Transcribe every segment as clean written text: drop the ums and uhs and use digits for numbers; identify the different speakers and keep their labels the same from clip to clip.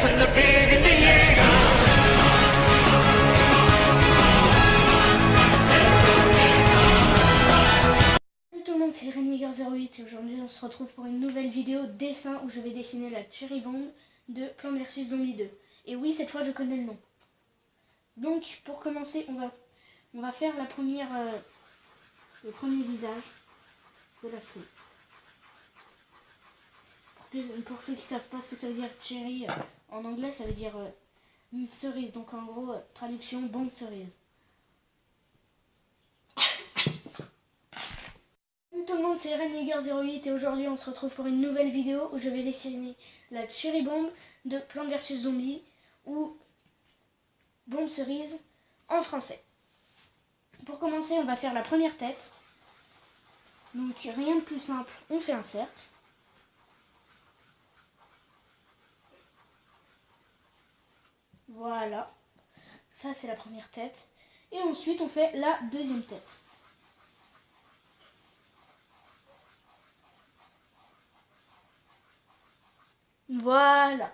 Speaker 1: and the beers in the air.
Speaker 2: Salut tout le monde, c'est Reniger08 et aujourd'hui on se retrouve pour une nouvelle vidéo dessin où je vais dessiner la Cherry Bomb de Plants vs Zombies 2. Et oui, cette fois je connais le nom. Donc pour commencer, on va faire le premier visage de la série. Pour ceux qui ne savent pas ce que ça veut dire cherry, en anglais ça veut dire cerise. Donc en gros, traduction bombe cerise. Salut tout le monde, c'est Reniger08 et aujourd'hui on se retrouve pour une nouvelle vidéo où je vais dessiner la Cherry Bomb de Plants vs Zombies ou bombe cerise en français. Pour commencer, on va faire la première tête. Donc rien de plus simple, on fait un cercle. Voilà, ça c'est la première tête. Et ensuite on fait la deuxième tête. Voilà.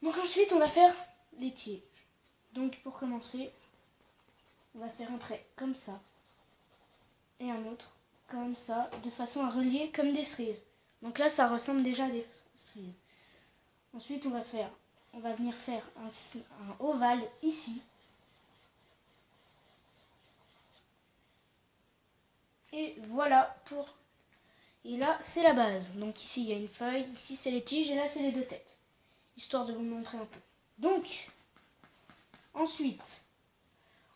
Speaker 2: Donc ensuite on va faire les tiges. Donc pour commencer, on va faire un trait comme ça. Et un autre comme ça, de façon à relier comme des cerises. Donc là ça ressemble déjà à des cerises. Ensuite on va venir faire un ovale ici. Et voilà pour... Et là c'est la base. Donc ici il y a une feuille, ici c'est les tiges et là c'est les deux têtes. Histoire de vous montrer un peu. Donc, ensuite,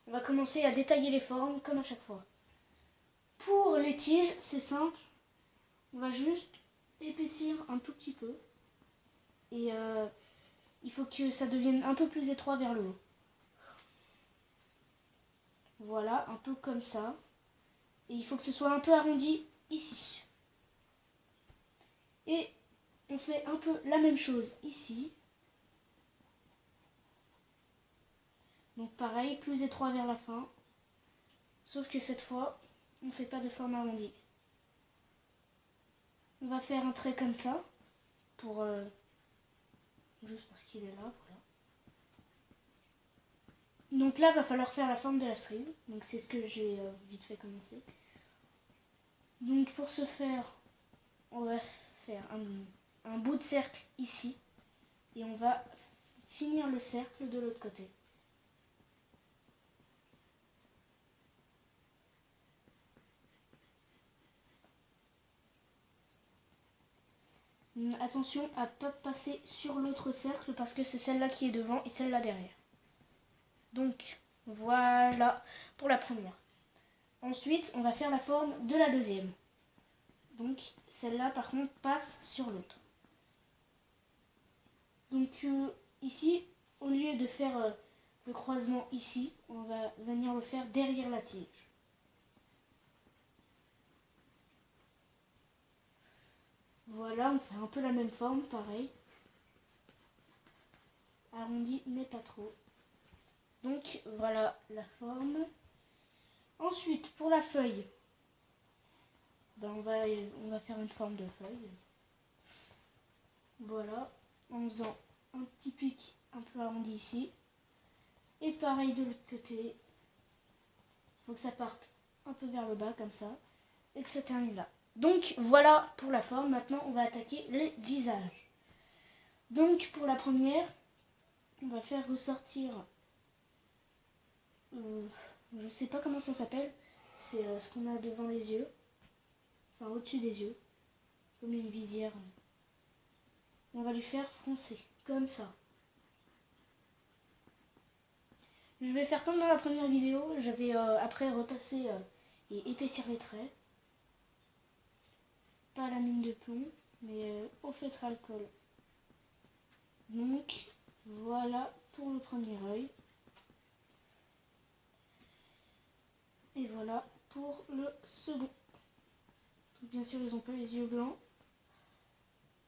Speaker 2: on va commencer à détailler les formes comme à chaque fois. Pour les tiges, c'est simple. On va juste épaissir un tout petit peu. Et il faut que ça devienne un peu plus étroit vers le haut. Voilà, un peu comme ça. Et il faut que ce soit un peu arrondi ici. Et on fait un peu la même chose ici. Donc pareil, plus étroit vers la fin. Sauf que cette fois, on ne fait pas de forme arrondie. On va faire un trait comme ça. Pour juste parce qu'il est là, voilà. Donc là, il va falloir faire la forme de la cerise. Donc c'est ce que j'ai vite fait commencer. Donc pour ce faire, on va faire un bout de cercle ici. Et on va finir le cercle de l'autre côté. Attention à ne pas passer sur l'autre cercle parce que c'est celle-là qui est devant et celle-là derrière. Donc voilà pour la première. Ensuite, on va faire la forme de la deuxième. Donc celle-là par contre passe sur l'autre. Donc ici, au lieu de faire le croisement ici, on va venir le faire derrière la tige. Voilà, on fait un peu la même forme, pareil. Arrondi, mais pas trop. Donc voilà la forme. Ensuite, pour la feuille, on va faire une forme de feuille. Voilà, en faisant un petit pic un peu arrondi ici. Et pareil de l'autre côté. Il faut que ça parte un peu vers le bas comme ça. Et que ça termine là. Donc voilà pour la forme. Maintenant on va attaquer les visages. Donc pour la première, on va faire ressortir, je sais pas comment ça s'appelle, c'est ce qu'on a devant les yeux, enfin au-dessus des yeux, comme une visière. On va lui faire froncer, comme ça. Je vais faire comme dans la première vidéo, je vais après repasser et épaissir les traits. Pas à la mine de plomb, mais au feutre alcool. Donc voilà pour le premier œil. Et voilà pour le second. Donc, bien sûr, ils n'ont pas les yeux blancs.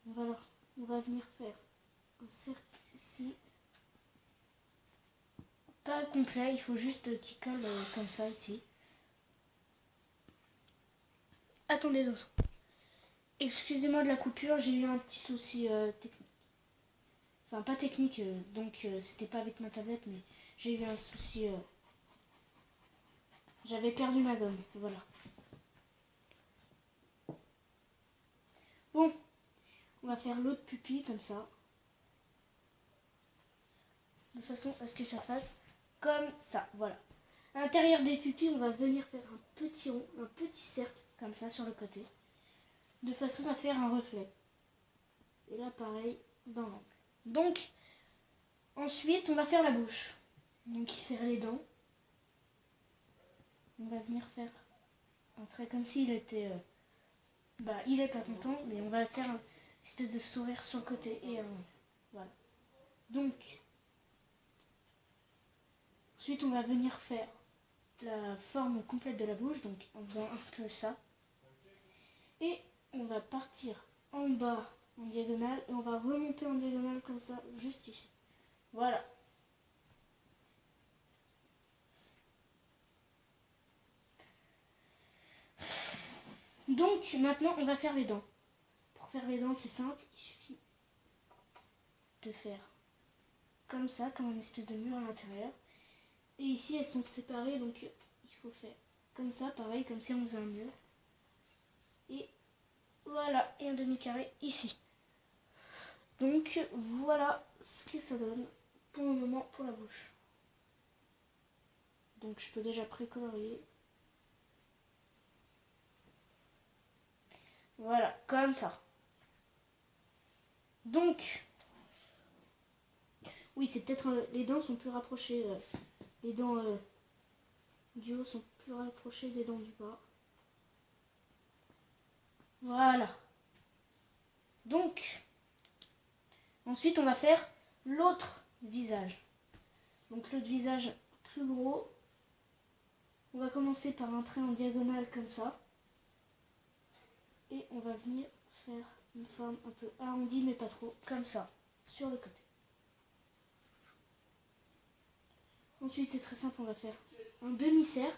Speaker 2: Voilà, on va venir faire un cercle ici. Pas complet, il faut juste qu'il colle comme ça ici. Attendez 2 secondes. Excusez-moi de la coupure, j'ai eu un petit souci technique. Enfin, pas technique, donc c'était pas avec ma tablette, mais j'ai eu un souci. J'avais perdu ma gomme, voilà. Bon, on va faire l'autre pupille comme ça. De façon à ce que ça fasse comme ça, voilà. À l'intérieur des pupilles, on va venir faire un petit rond, un petit cercle, comme ça, sur le côté. De façon à faire un reflet. Et là, pareil, dans l'angle. Donc, ensuite, on va faire la bouche. Donc, il serre les dents. On va venir faire un trait comme s'il était... il est pas content, mais on va faire une espèce de sourire sur le côté. Et voilà. Donc, ensuite, on va venir faire la forme complète de la bouche. Donc, en faisant un peu ça. Et on va partir en bas en diagonale. Et on va remonter en diagonale comme ça, juste ici. Voilà. Donc, maintenant, on va faire les dents. Pour faire les dents, c'est simple. Il suffit de faire comme ça, comme une espèce de mur à l'intérieur. Et ici, elles sont séparées, donc il faut faire comme ça, pareil, comme si on faisait un mur. Et voilà, et un demi-carré ici. Donc, voilà ce que ça donne pour le moment pour la bouche. Donc, je peux déjà précolorier. Voilà, comme ça. Donc, oui, c'est peut-être... les dents sont plus rapprochées. Les dents du haut sont plus rapprochées des dents du bas. Voilà. Donc, ensuite, on va faire l'autre visage. Donc, l'autre visage plus gros. On va commencer par un trait en diagonale comme ça. Et on va venir faire une forme un peu arrondie, mais pas trop, comme ça, sur le côté. Ensuite, c'est très simple, on va faire un demi-cercle.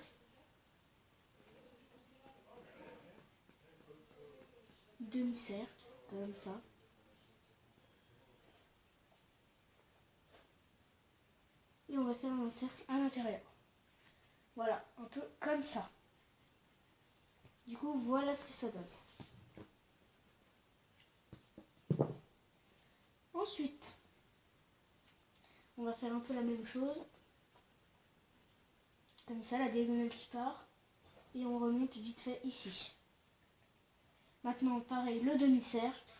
Speaker 2: Demi-cercle, comme ça. Et on va faire un cercle à l'intérieur. Voilà, un peu comme ça. Du coup, voilà ce que ça donne. Ensuite, on va faire un peu la même chose. Comme ça, la diagonale qui part. Et on remonte vite fait ici. Maintenant, pareil, le demi-cercle.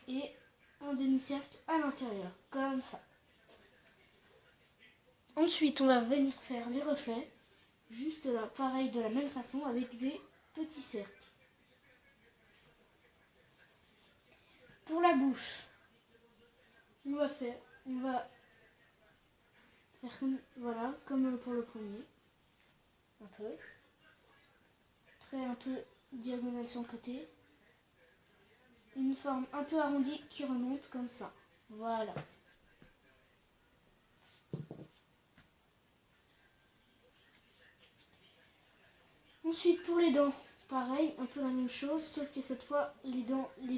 Speaker 2: Et un demi-cercle à l'intérieur, comme ça. Ensuite, on va venir faire les reflets. Juste là, pareil, de la même façon, avec des petits cercles. Pour la bouche, on va faire comme, voilà, comme pour le premier. Un peu. Trait un peu diagonale sur le côté. Une forme un peu arrondie qui remonte comme ça. Voilà. Ensuite, pour les dents, pareil, un peu la même chose, sauf que cette fois, les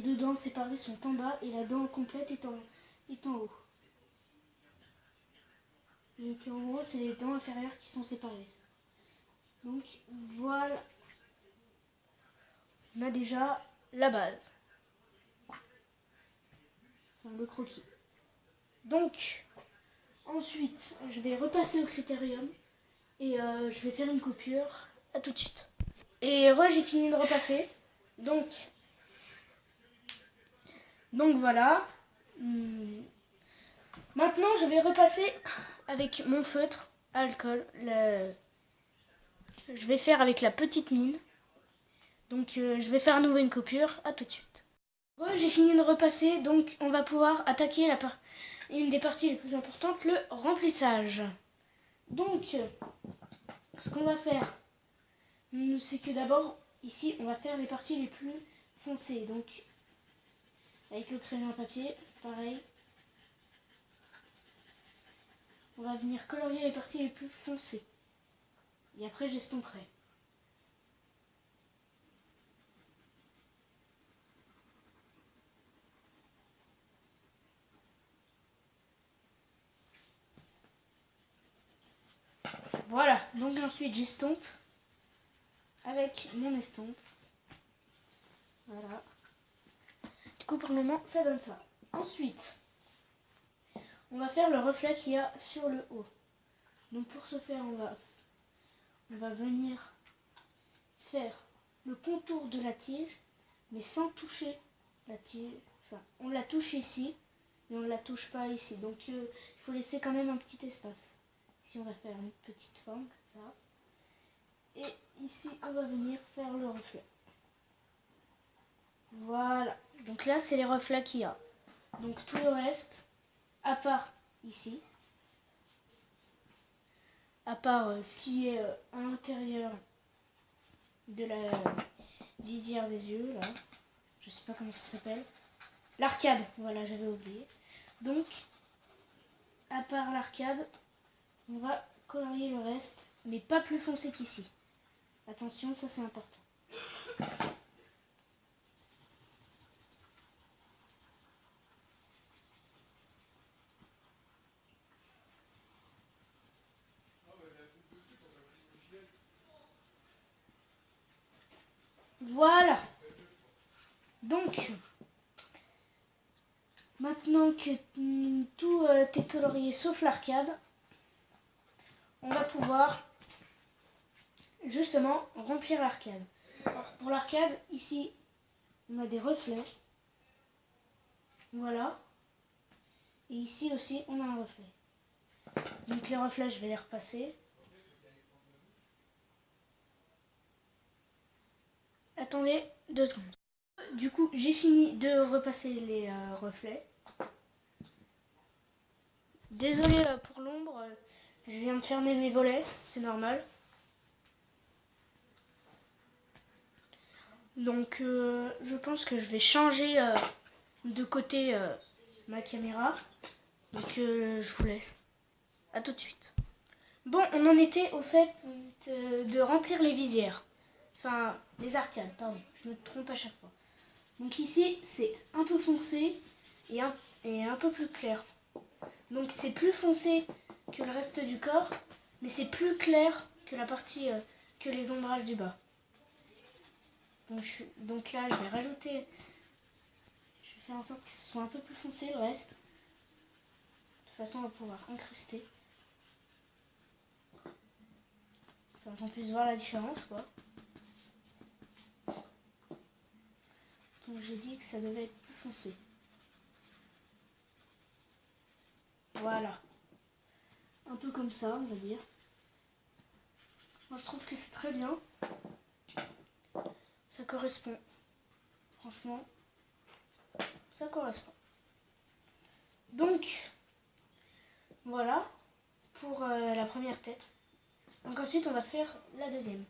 Speaker 2: deux dents séparées sont en bas et la dent complète est en haut. Donc en gros, c'est les dents inférieures qui sont séparées. Donc voilà. On a déjà la base. Enfin, le croquis. Donc, ensuite, je vais repasser au critérium et je vais faire une coupure. À tout de suite. Et j'ai fini de repasser. Donc voilà. Maintenant, je vais repasser avec mon feutre à alcool. Je vais faire avec la petite mine. Donc je vais faire à nouveau une coupure. À tout de suite. J'ai fini de repasser. Donc on va pouvoir attaquer une des parties les plus importantes, le remplissage. Donc ce qu'on va faire, c'est que d'abord, ici, on va faire les parties les plus foncées. Donc avec le crayon à papier, pareil. On va venir colorier les parties les plus foncées. Et après, j'estomperai. Voilà, donc ensuite j'estompe avec mon estompe. Voilà. Du coup pour le moment ça donne ça. Ensuite, on va faire le reflet qu'il y a sur le haut. Donc pour ce faire, on va venir faire le contour de la tige, mais sans toucher la tige. Enfin, on la touche ici, mais on ne la touche pas ici. Donc il faut laisser quand même un petit espace. Ici on va faire une petite forme comme ça. Et ici on va venir faire le reflet. Voilà. Donc là c'est les reflets qu'il y a. Donc tout le reste, à part ici, à part ce qui est à l'intérieur de la visière des yeux, là, je sais pas comment ça s'appelle, l'arcade, voilà, j'avais oublié. Donc, à part l'arcade, on va colorier le reste, mais pas plus foncé qu'ici. Attention, ça c'est important. Voilà. Donc, maintenant que tout est colorié sauf l'arcade, on va pouvoir justement remplir l'arcade. Pour l'arcade, ici, on a des reflets. Voilà. Et ici aussi, on a un reflet. Donc les reflets, je vais les repasser. Attendez 2 secondes. Du coup, j'ai fini de repasser les reflets. Désolée pour l'ombre, je viens de fermer mes volets, c'est normal. Donc je pense que je vais changer de côté ma caméra. Donc je vous laisse. A tout de suite. Bon, on en était au fait de remplir les visières. Enfin, les arcades, pardon. Je me trompe à chaque fois. Donc ici, c'est un peu foncé et un peu plus clair. Donc c'est plus foncé que le reste du corps, mais c'est plus clair que la partie, que les ombrages du bas. Donc là, je vais rajouter, je vais faire en sorte que ce soit un peu plus foncé le reste. De toute façon, on va pouvoir incruster. Enfin, qu'on puisse voir la différence, quoi. Donc j'ai dit que ça devait être plus foncé. Voilà. Un peu comme ça, on va dire. Moi, je trouve que c'est très bien. Ça correspond. Franchement, ça correspond. Donc, voilà pour la première tête. Donc ensuite, on va faire la deuxième.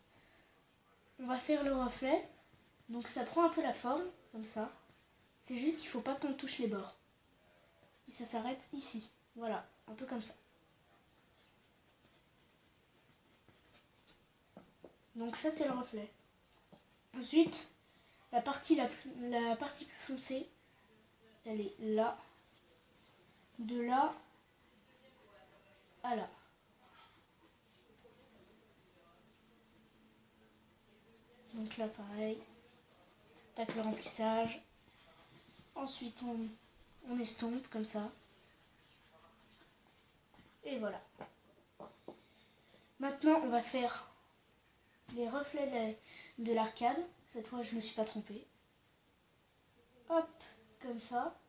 Speaker 2: On va faire le reflet. Donc ça prend un peu la forme, comme ça. C'est juste qu'il ne faut pas qu'on touche les bords. Et ça s'arrête ici. Voilà, un peu comme ça. Donc ça, c'est le reflet. Ensuite, la partie plus foncée, elle est là. De là à là. Donc là, pareil. Tac, le remplissage. Ensuite, on estompe comme ça. Et voilà. Maintenant, on va faire les reflets de l'arcade. Cette fois, je ne me suis pas trompée. Hop, comme ça.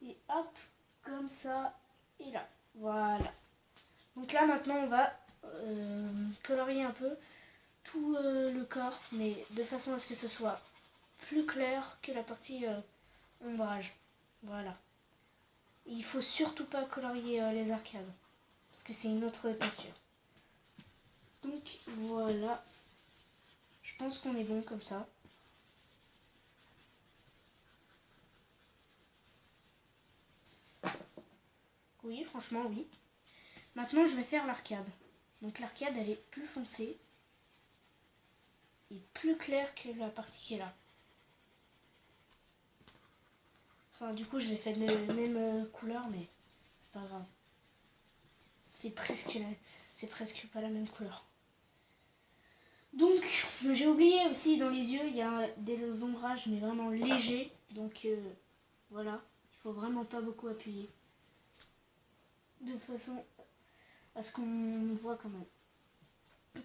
Speaker 2: Et hop, comme ça. Et là. Voilà. Donc là, maintenant, on va colorier un peu tout le corps, mais de façon à ce que ce soit plus clair que la partie ombrage. Voilà. Et il faut surtout pas colorier les arcades, parce que c'est une autre texture. Donc voilà. Je pense qu'on est bon comme ça. Oui, franchement, oui. Maintenant, je vais faire l'arcade. Donc l'arcade, elle est plus foncée et plus claire que la partie qui est là. Enfin, du coup, je l'ai fait de la même couleur, mais c'est pas grave. C'est presque c'est presque pas la même couleur. Donc j'ai oublié aussi dans les yeux, il y a des ombrages mais vraiment légers. Donc voilà, il faut vraiment pas beaucoup appuyer. De façon à ce qu'on voit quand même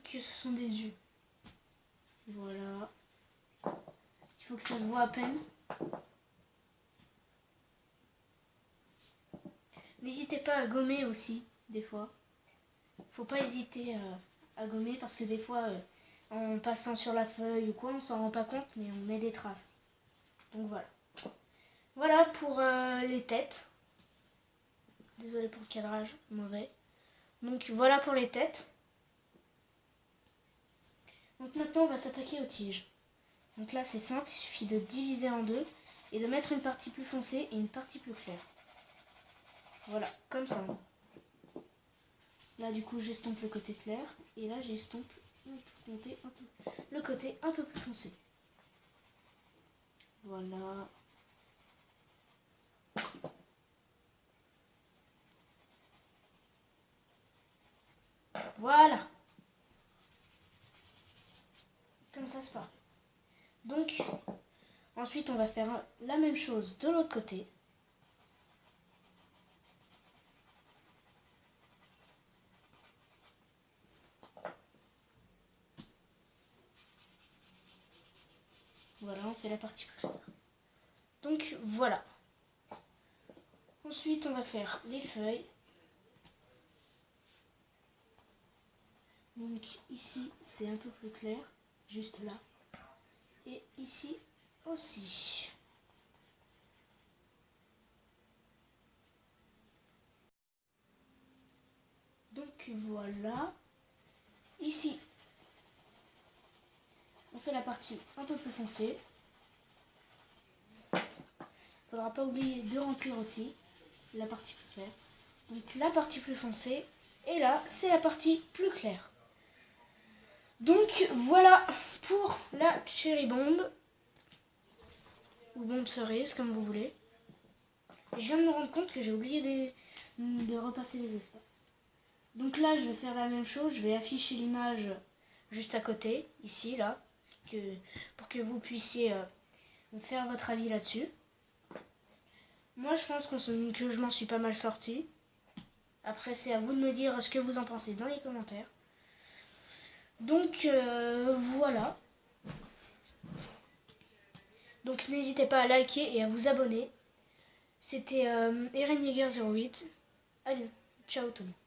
Speaker 2: que ce sont des yeux. Voilà. Il faut que ça se voit à peine. N'hésitez pas à gommer aussi, des fois. Faut pas hésiter à gommer parce que des fois, en passant sur la feuille ou quoi, on s'en rend pas compte, mais on met des traces. Donc voilà. Voilà pour les têtes. Désolée pour le cadrage, mauvais. Donc voilà pour les têtes. Donc maintenant, on va s'attaquer aux tiges. Donc là, c'est simple, il suffit de diviser en deux et de mettre une partie plus foncée et une partie plus claire. Voilà, comme ça. Là, du coup, j'estompe le côté clair et là, j'estompe le côté un peu plus foncé. Voilà. Voilà. Comme ça se passe. Donc, ensuite, on va faire la même chose de l'autre côté. Voilà, on fait la partie plus claire. Donc, voilà. Ensuite, on va faire les feuilles. Donc, ici, c'est un peu plus clair, juste là. Et ici aussi. Donc, voilà. Ici, on fait la partie un peu plus foncée. Faudra pas oublier de remplir aussi la partie plus claire. Donc la partie plus foncée. Et là, c'est la partie plus claire. Donc voilà pour la cherry bomb. Ou bombe cerise, comme vous voulez. Et je viens de me rendre compte que j'ai oublié de repasser les espaces. Donc là, je vais faire la même chose. Je vais afficher l'image juste à côté, ici, là. Pour que vous puissiez faire votre avis là-dessus. Moi, je pense que je m'en suis pas mal sortie. Après, c'est à vous de me dire ce que vous en pensez dans les commentaires. Donc, voilà. Donc, n'hésitez pas à liker et à vous abonner. C'était Eren Yeager 08. Allez, ciao tout le monde.